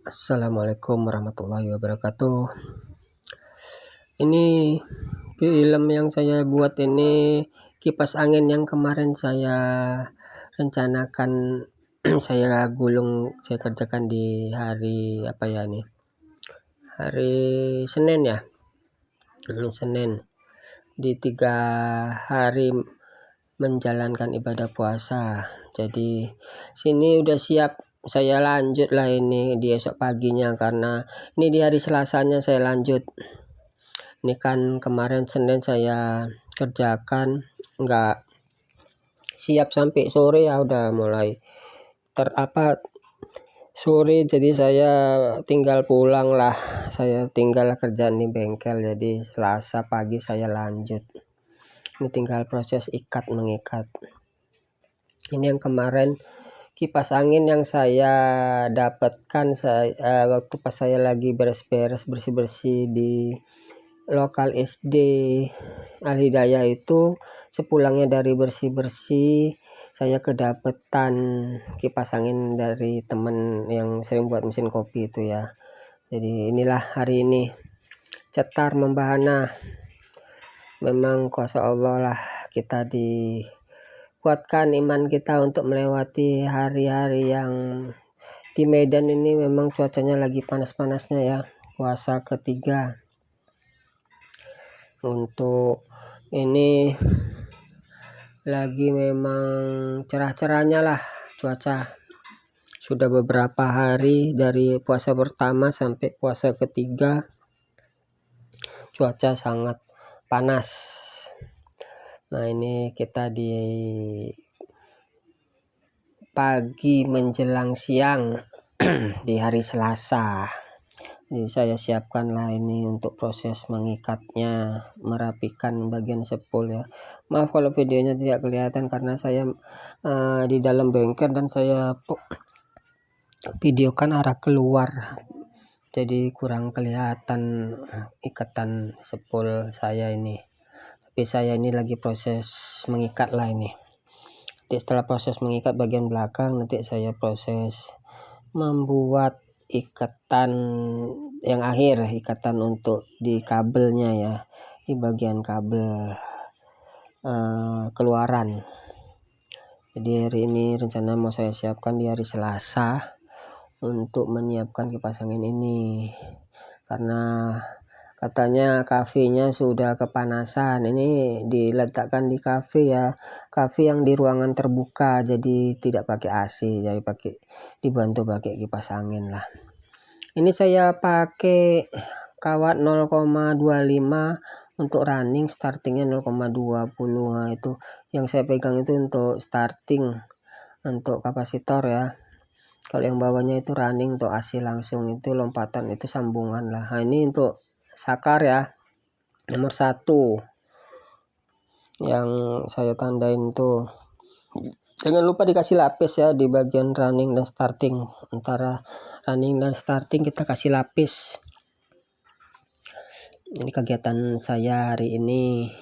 Assalamualaikum warahmatullahi wabarakatuh. Ini film yang saya buat ini kipas angin yang kemarin saya rencanakan saya kerjakan di hari apa ya nih? Hari Senin ya. Senin di 3 hari menjalankan ibadah puasa. Jadi sini udah siap saya lanjut lah ini di esok paginya, karena ini di hari Selasanya saya lanjut. Ini kan kemarin Senin saya kerjakan nggak siap sampai sore ya, udah mulai sore, jadi saya tinggal pulang lah, saya tinggal kerjaan di bengkel. Jadi Selasa pagi saya lanjut, ini tinggal proses mengikat. Ini yang kemarin kipas angin yang saya dapatkan waktu pas saya lagi beres-beres bersih-bersih di lokal SD Al Hidayah itu. Sepulangnya dari bersih-bersih saya kedapetan kipas angin dari temen yang sering buat mesin kopi itu ya. Jadi inilah hari ini cetar membahana. Memang kuasa Allah lah kita kuatkan iman kita untuk melewati hari-hari yang di Medan ini. Memang cuacanya lagi panas-panasnya ya, puasa ketiga. Untuk ini lagi memang cerah-cerahnya lah cuaca. Sudah beberapa hari dari puasa pertama sampai puasa ketiga cuaca sangat panas. Nah, ini kita di pagi menjelang siang di hari Selasa. Jadi saya siapkan lah ini untuk proses mengikatnya, merapikan bagian sepul ya. Maaf kalau videonya tidak kelihatan karena saya di dalam bengkel dan saya videokan arah keluar, jadi kurang kelihatan ikatan sepul saya ini. Tapi saya ini lagi proses mengikat lah ini. Nanti setelah proses mengikat bagian belakang, nanti saya proses membuat ikatan yang akhir, ikatan untuk di kabelnya ya, di bagian kabel keluaran. Jadi hari ini rencana mau saya siapkan di hari Selasa untuk menyiapkan kipas angin ini, karena katanya kafenya sudah kepanasan. Ini diletakkan di kafe ya, kafe yang di ruangan terbuka, jadi tidak pakai AC, jadi dibantu pakai kipas angin lah. Ini saya pakai kawat 0,25 untuk running, startingnya 0,20. Nah, itu yang saya pegang itu untuk starting, untuk kapasitor ya. Kalau yang bawahnya itu running untuk AC langsung, itu lompatan, itu sambungan lah. Nah, ini untuk saklar ya, nomor 1 yang saya tandain tuh. Jangan lupa dikasih lapis ya di bagian running dan starting. Antara running dan starting kita kasih lapis. Ini kegiatan saya hari ini.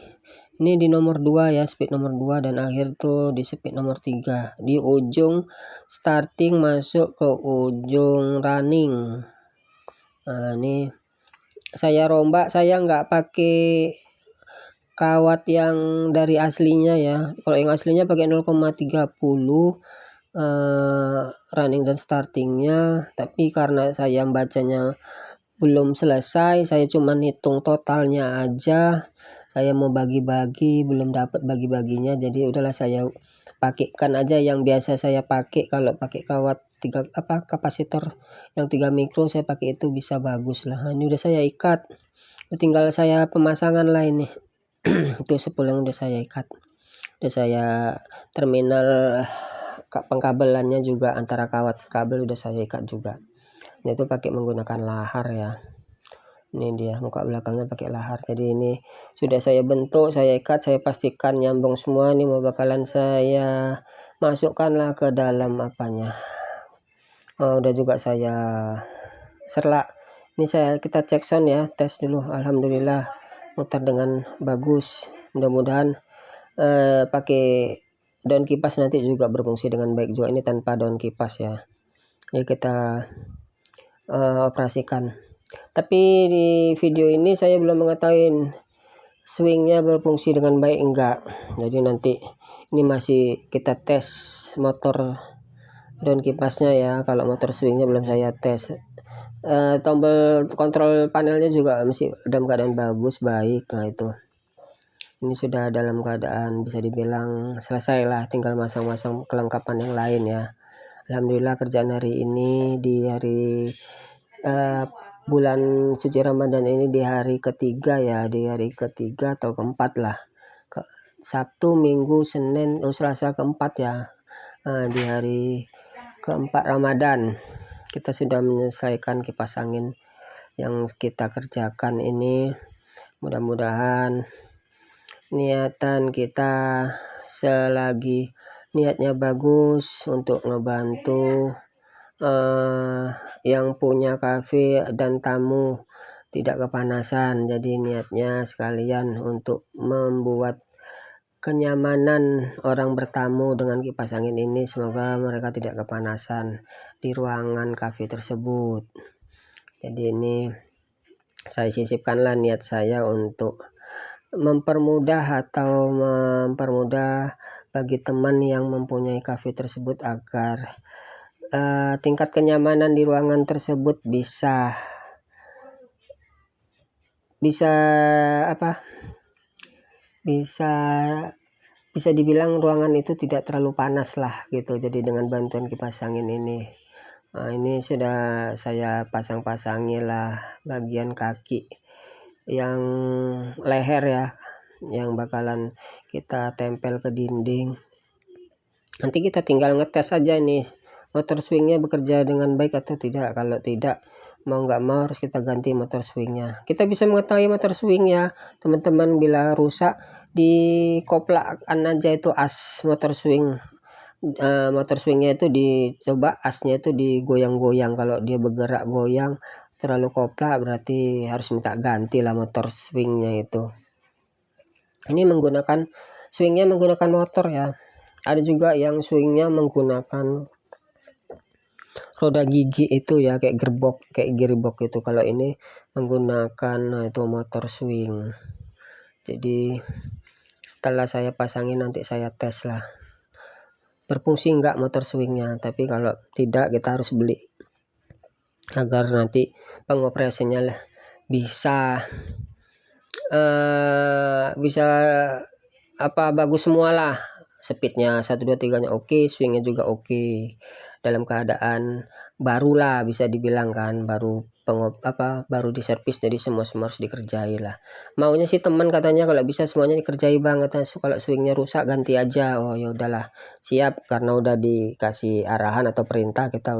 Ini di nomor 2 ya, speed nomor 2, dan akhir tuh di speed nomor 3. Di ujung starting masuk ke ujung running. Nah, ini saya rombak, saya nggak pakai kawat yang dari aslinya ya. Kalau yang aslinya pakai 0,30 running dan startingnya, tapi karena saya bacanya belum selesai, saya cuma hitung totalnya aja. Saya mau bagi-bagi, belum dapat bagi-baginya, jadi udahlah saya pakaikan aja yang biasa saya pakai. Kalau pakai kawat kapasitor yang 3 mikro saya pakai itu bisa bagus lah. Ini udah saya ikat, tinggal saya pemasangan lah ini. Itu sepul yang udah saya ikat, udah saya terminal pengkabelannya juga, antara kawat ke kabel udah saya ikat juga. Nah, itu pakai menggunakan lahar ya. Ini dia muka belakangnya pakai lahar. Jadi ini sudah saya bentuk, saya ikat, saya pastikan nyambung semua. Ini mau bakalan saya masukkan lah ke dalam apanya. Udah juga saya serlak. Ini kita cek sound ya, tes dulu. Alhamdulillah muter dengan bagus. Mudah-mudahan pakai daun kipas nanti juga berfungsi dengan baik juga. Ini tanpa daun kipas ya. Jadi kita operasikan. Tapi di video ini saya belum mengetahui swingnya berfungsi dengan baik enggak. Jadi nanti ini masih kita tes motor dan kipasnya ya. Kalau motor swingnya belum saya tes. Tombol kontrol panelnya juga masih dalam keadaan bagus, baik. Nah itu, ini sudah dalam keadaan bisa dibilang selesai lah, tinggal masang-masang kelengkapan yang lain ya. Alhamdulillah kerjaan hari ini di hari bulan suci Ramadan ini di hari ketiga ya, di hari ketiga atau keempat lah, Sabtu, Minggu, Senin, Selasa keempat ya. Di hari keempat Ramadan kita sudah menyelesaikan kipas angin yang kita kerjakan ini. Mudah-mudahan niatan kita selagi niatnya bagus untuk ngebantu yang punya kafe dan tamu tidak kepanasan. Jadi niatnya sekalian untuk membuat kenyamanan orang bertamu dengan kipas angin ini, semoga mereka tidak kepanasan di ruangan kafe tersebut. Jadi ini saya sisipkanlah niat saya untuk mempermudah bagi teman yang mempunyai kafe tersebut agar tingkat kenyamanan di ruangan tersebut bisa bisa dibilang ruangan itu tidak terlalu panas lah gitu. Jadi dengan bantuan kipas angin ini, ini sudah saya pasang-pasangi lah bagian kaki yang leher ya, yang bakalan kita tempel ke dinding. Nanti kita tinggal ngetes saja nih motor swingnya bekerja dengan baik atau tidak. Kalau tidak, mau nggak mau harus kita ganti motor swingnya. Kita bisa mengetahui motor swingnya teman-teman bila rusak, dikoplakan aja itu as motor swing. Motor swingnya itu dicoba asnya itu digoyang-goyang. Kalau dia bergerak goyang terlalu koplak, berarti harus minta ganti lah motor swingnya itu. Ini swingnya menggunakan motor ya. Ada juga yang swingnya menggunakan roda gigi itu ya, kayak gearbox itu. Kalau ini menggunakan itu motor swing. Jadi setelah saya pasangin nanti saya tes lah berfungsi enggak motor swingnya. Tapi kalau tidak, kita harus beli agar nanti pengoperasiannya bisa bagus semua lah. Speednya 1 2 3 nya oke, swingnya juga oke, dalam keadaan baru lah bisa dibilang kan, baru baru diservis. Jadi semua harus dikerjai lah. Maunya sih teman katanya kalau bisa semuanya dikerjai banget. Kalau swingnya rusak ganti aja. Oh ya udahlah, siap, karena udah dikasih arahan atau perintah, kita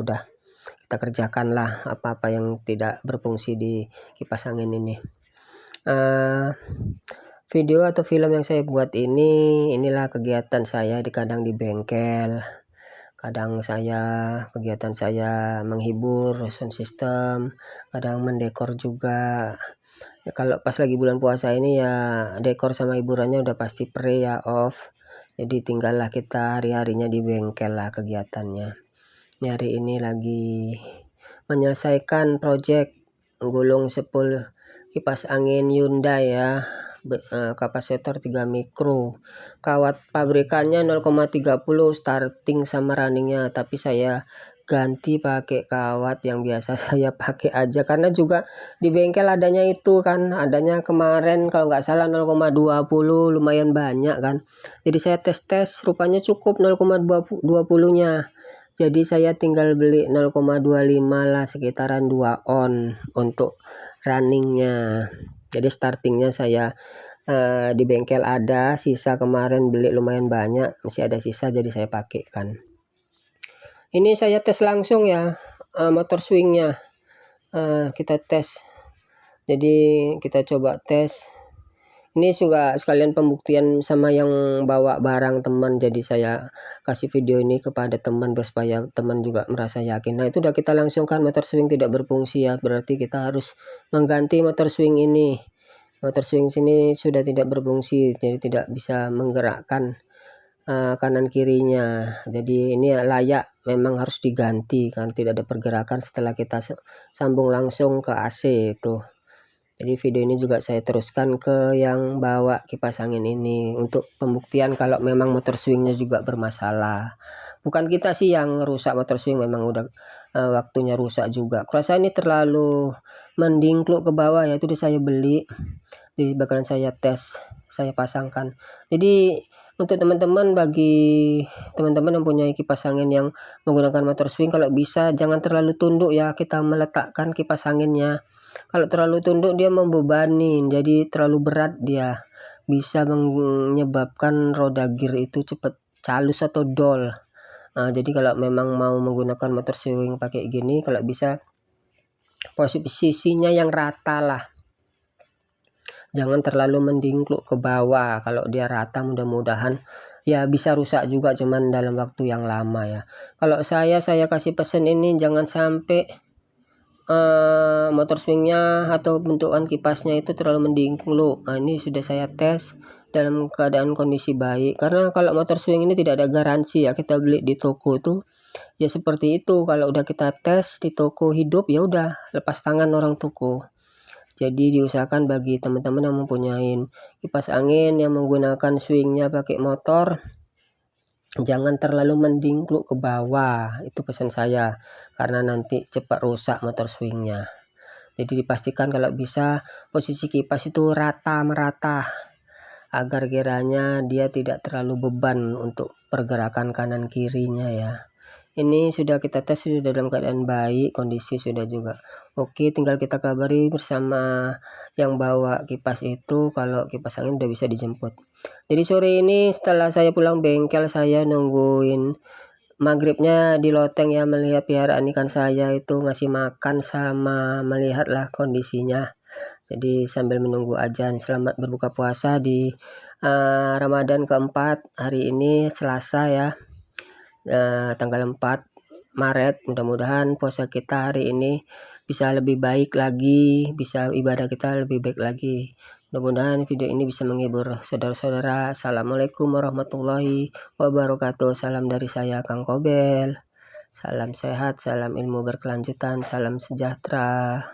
kerjakan lah apa-apa yang tidak berfungsi di kipas angin ini. Video atau film yang saya buat inilah kegiatan saya kadang di bengkel, kadang kegiatan saya menghibur sound system, kadang mendekor juga ya. Kalau pas lagi bulan puasa ini ya dekor sama hiburannya udah pasti pre ya, off. Jadi tinggallah kita hari-harinya di bengkel lah kegiatannya. Hari ini lagi menyelesaikan project gulung 10 kipas angin Hyundai ya, kapasitor 3 mikro, kawat pabrikannya 0,30 starting sama runningnya, tapi saya ganti pakai kawat yang biasa saya pakai aja, karena juga di bengkel adanya itu kan, adanya kemarin kalau nggak salah 0,20, lumayan banyak kan. Jadi saya tes rupanya cukup 0,20 nya. Jadi saya tinggal beli 0,25 lah, sekitaran 2 on untuk runningnya. Jadi startingnya saya di bengkel ada sisa, kemarin beli lumayan banyak, masih ada sisa, jadi saya pakai kan. Ini saya tes langsung ya motor swingnya, kita tes. Jadi kita coba tes. Ini juga sekalian pembuktian sama yang bawa barang teman. Jadi saya kasih video ini kepada teman supaya teman juga merasa yakin. Nah itu udah kita langsungkan motor swing tidak berfungsi ya, berarti kita harus mengganti motor swing ini. Motor swing sini sudah tidak berfungsi, jadi tidak bisa menggerakkan kanan kirinya. Jadi ini layak memang harus diganti kan, tidak ada pergerakan setelah kita sambung langsung ke AC itu. Jadi video ini juga saya teruskan ke yang bawa kipas angin ini untuk pembuktian kalau memang motor swingnya juga bermasalah. Bukan kita sih yang rusak motor swing, memang udah waktunya rusak juga. Kurasa ini terlalu mendingkluk ke bawah ya, itu saya beli. Jadi bakalan saya tes, saya pasangkan. Jadi untuk teman-teman, bagi teman-teman yang punya kipas angin yang menggunakan motor swing, kalau bisa jangan terlalu tunduk ya kita meletakkan kipas anginnya. Kalau terlalu tunduk dia membebani, jadi terlalu berat, dia bisa menyebabkan roda gear itu cepat calus atau dol. Nah, jadi kalau memang mau menggunakan motor swing pakai gini, kalau bisa posisinya yang rata lah, jangan terlalu mendingkluk ke bawah. Kalau dia rata mudah-mudahan ya bisa rusak juga, cuman dalam waktu yang lama ya. Kalau saya kasih pesan ini jangan sampai motor swingnya atau bentukan kipasnya itu terlalu mendingkluk. Nah, ini sudah saya tes dalam keadaan kondisi baik, karena kalau motor swing ini tidak ada garansi ya, kita beli di toko tuh ya seperti itu. Kalau udah kita tes di toko hidup ya udah lepas tangan orang toko. Jadi diusahakan bagi teman-teman yang mempunyai kipas angin yang menggunakan swingnya pakai motor, jangan terlalu mendingkluk ke bawah, itu pesan saya, karena nanti cepat rusak motor swingnya. Jadi dipastikan kalau bisa posisi kipas itu rata merata, agar kiranya dia tidak terlalu beban untuk pergerakan kanan kirinya ya. Ini sudah kita tes, sudah dalam keadaan baik, kondisi sudah juga oke. Tinggal kita kabari bersama yang bawa kipas itu kalau kipas angin udah bisa dijemput. Jadi sore ini setelah saya pulang bengkel, saya nungguin maghribnya di loteng ya, melihat piaraan ikan saya itu ngasih makan sama melihatlah kondisinya. Jadi sambil menunggu azan. Selamat berbuka puasa di Ramadan keempat hari ini, Selasa ya, tanggal 4 Maret. Mudah-mudahan puasa kita hari ini bisa lebih baik lagi, bisa ibadah kita lebih baik lagi. Mudah-mudahan video ini bisa menghibur saudara-saudara. Assalamualaikum warahmatullahi wabarakatuh. Salam dari saya, Kang Kobel. Salam sehat, salam ilmu berkelanjutan, salam sejahtera.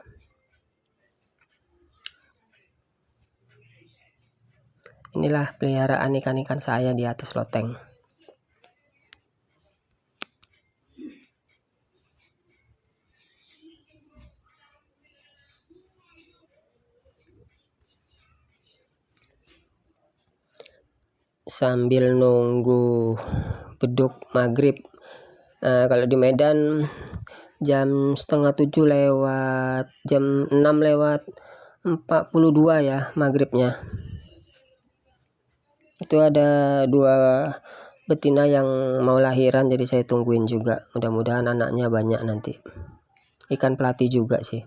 Inilah peliharaan ikan-ikan saya di atas loteng. Sambil nunggu beduk maghrib, kalau di Medan jam setengah 7 lewat, jam 6 lewat 42 ya maghribnya. Itu ada 2 betina yang mau lahiran, jadi saya tungguin juga, mudah-mudahan anaknya banyak nanti. Ikan pelati juga sih.